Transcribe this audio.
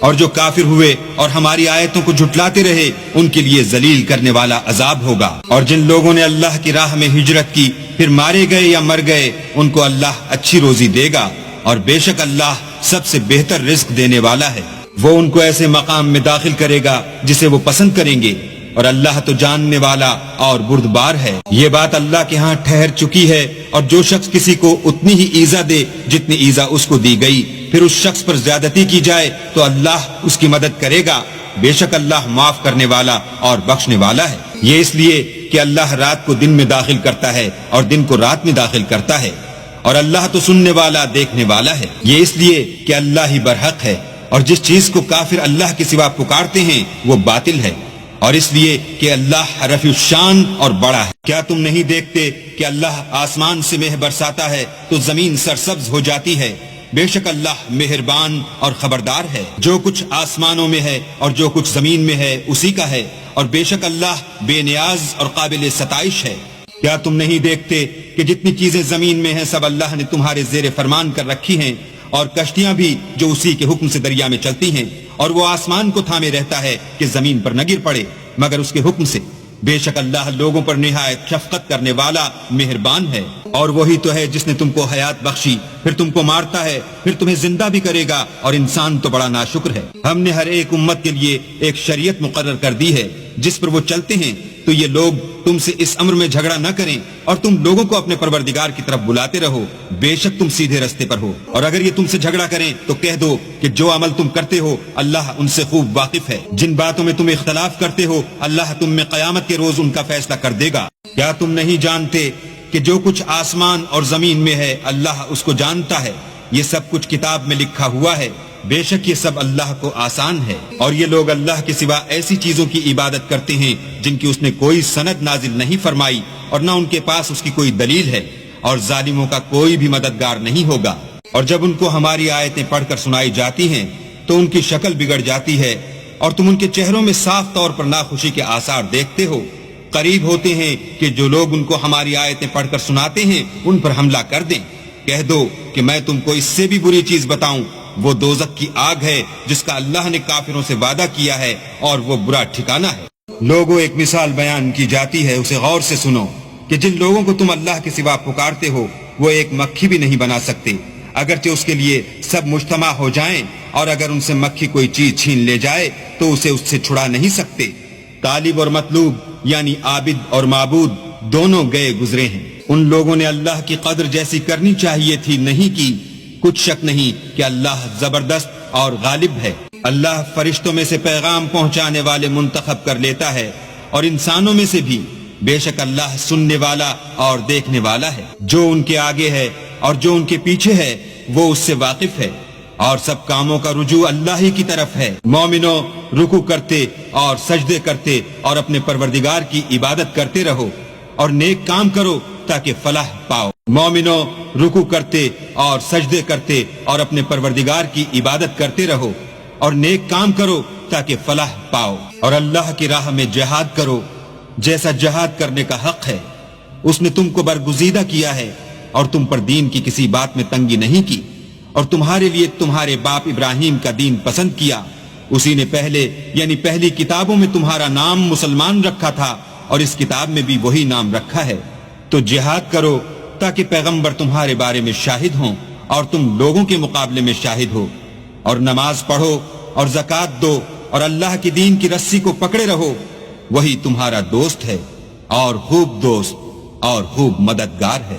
اور جو کافر ہوئے اور ہماری آیتوں کو جھٹلاتے رہے ان کے لیے ذلیل کرنے والا عذاب ہوگا۔ اور جن لوگوں نے اللہ کی راہ میں ہجرت کی پھر مارے گئے یا مر گئے ان کو اللہ اچھی روزی دے گا، اور بے شک اللہ سب سے بہتر رزق دینے والا ہے۔ وہ ان کو ایسے مقام میں داخل کرے گا جسے وہ پسند کریں گے، اور اللہ تو جاننے والا اور بردبار ہے۔ یہ بات اللہ کے ہاں ٹھہر چکی ہے، اور جو شخص کسی کو اتنی ہی ایذا دے جتنی ایذا اس کو دی گئی، پھر اس شخص پر زیادتی کی جائے تو اللہ اس کی مدد کرے گا، بے شک اللہ معاف کرنے والا اور بخشنے والا ہے۔ یہ اس لیے کہ اللہ رات کو دن میں داخل کرتا ہے اور دن کو رات میں داخل کرتا ہے، اور اللہ تو سننے والا دیکھنے والا ہے۔ یہ اس لیے کہ اللہ ہی برحق ہے، اور جس چیز کو کافر اللہ کے سوا پکارتے ہیں وہ باطل ہے، اور اس لیے کہ اللہ رفیع الشان اور بڑا ہے۔ کیا تم نہیں دیکھتے کہ اللہ آسمان سے مہ برساتا ہے تو زمین سرسبز ہو جاتی ہے؟ بے شک اللہ مہربان اور خبردار ہے۔ جو کچھ آسمانوں میں ہے اور جو کچھ زمین میں ہے اسی کا ہے، اور بے شک اللہ بے نیاز اور قابل ستائش ہے۔ کیا تم نہیں دیکھتے کہ جتنی چیزیں زمین میں ہیں سب اللہ نے تمہارے زیر فرمان کر رکھی ہیں، اور کشتیاں بھی جو اسی کے حکم سے دریا میں چلتی ہیں، اور وہ آسمان کو تھامے رہتا ہے کہ زمین پر نہ گر پڑے مگر اس کے حکم سے۔ بے شک اللہ لوگوں پر نہایت شفقت کرنے والا مہربان ہے۔ اور وہی تو ہے جس نے تم کو حیات بخشی، پھر تم کو مارتا ہے، پھر تمہیں زندہ بھی کرے گا، اور انسان تو بڑا ناشکر ہے۔ ہم نے ہر ایک امت کے لیے ایک شریعت مقرر کر دی ہے جس پر وہ چلتے ہیں، تو یہ لوگ تم سے اس امر میں جھگڑا نہ کریں، اور تم لوگوں کو اپنے پروردگار کی طرف بلاتے رہو، بے شک تم سیدھے رستے پر ہو۔ اور اگر یہ تم سے جھگڑا کریں تو کہہ دو کہ جو عمل تم کرتے ہو اللہ ان سے خوب واقف ہے۔ جن باتوں میں تم اختلاف کرتے ہو اللہ تم میں قیامت کے روز ان کا فیصلہ کر دے گا۔ کیا تم نہیں جانتے کہ جو کچھ آسمان اور زمین میں ہے اللہ اس کو جانتا ہے؟ یہ سب کچھ کتاب میں لکھا ہوا ہے، بے شک یہ سب اللہ کو آسان ہے۔ اور یہ لوگ اللہ کے سوا ایسی چیزوں کی عبادت کرتے ہیں جن کی اس نے کوئی سند نازل نہیں فرمائی، اور نہ ان کے پاس اس کی کوئی دلیل ہے، اور ظالموں کا کوئی بھی مددگار نہیں ہوگا۔ اور جب ان کو ہماری آیتیں پڑھ کر سنائی جاتی ہیں تو ان کی شکل بگڑ جاتی ہے، اور تم ان کے چہروں میں صاف طور پر ناخوشی کے آثار دیکھتے ہو۔ قریب ہوتے ہیں کہ جو لوگ ان کو ہماری آیتیں پڑھ کر سناتے ہیں ان پر حملہ کر دیں۔ کہہ دو کہ میں تم کو اس سے بھی بری چیز بتاؤں، وہ دوزخ کی آگ ہے جس کا اللہ نے کافروں سے وعدہ کیا ہے، اور وہ برا ٹھکانہ ہے۔ لوگوں ایک مثال بیان کی جاتی ہے، اسے غور سے سنو کہ جن لوگوں کو تم اللہ کے سوا پکارتے ہو وہ ایک مکھی بھی نہیں بنا سکتے، اگرچہ اس کے لیے سب مجتمع ہو جائیں، اور اگر ان سے مکھی کوئی چیز چھین لے جائے تو اسے اس سے چھڑا نہیں سکتے۔ طالب اور مطلوب یعنی عابد اور معبود دونوں گئے گزرے ہیں۔ ان لوگوں نے اللہ کی قدر جیسی کرنی چاہیے تھی نہیں کی۔ کچھ شک نہیں کہ اللہ زبردست اور غالب ہے۔ اللہ فرشتوں میں سے پیغام پہنچانے والے منتخب کر لیتا ہے، اور انسانوں میں سے بھی، بے شک اللہ سننے والا اور دیکھنے والا ہے۔ جو ان کے آگے ہے اور جو ان کے پیچھے ہے وہ اس سے واقف ہے، اور سب کاموں کا رجوع اللہ ہی کی طرف ہے۔ مومنوں رکوع کرتے اور سجدے کرتے اور اپنے پروردگار کی عبادت کرتے رہو، اور نیک کام کرو تاکہ فلاح پاؤ۔ مومنوں رکوع کرتے اور سجدے کرتے اور اپنے پروردگار کی عبادت کرتے رہو، اور نیک کام کرو تاکہ فلاح پاؤ، اور اللہ کی راہ میں جہاد کرو جیسا جہاد کرنے کا حق ہے۔ اس نے تم کو برگزیدہ کیا ہے اور تم پر دین کی کسی بات میں تنگی نہیں کی، اور تمہارے لیے تمہارے باپ ابراہیم کا دین پسند کیا۔ اسی نے پہلے یعنی پہلی کتابوں میں تمہارا نام مسلمان رکھا تھا، اور اس کتاب میں بھی وہی نام رکھا ہے۔ تو جہاد کرو تاکہ پیغمبر تمہارے بارے میں شاہد ہوں اور تم لوگوں کے مقابلے میں شاہد ہو، اور نماز پڑھو اور زکوٰۃ دو، اور اللہ کی دین کی رسی کو پکڑے رہو، وہی تمہارا دوست ہے، اور خوب دوست اور خوب مددگار ہے۔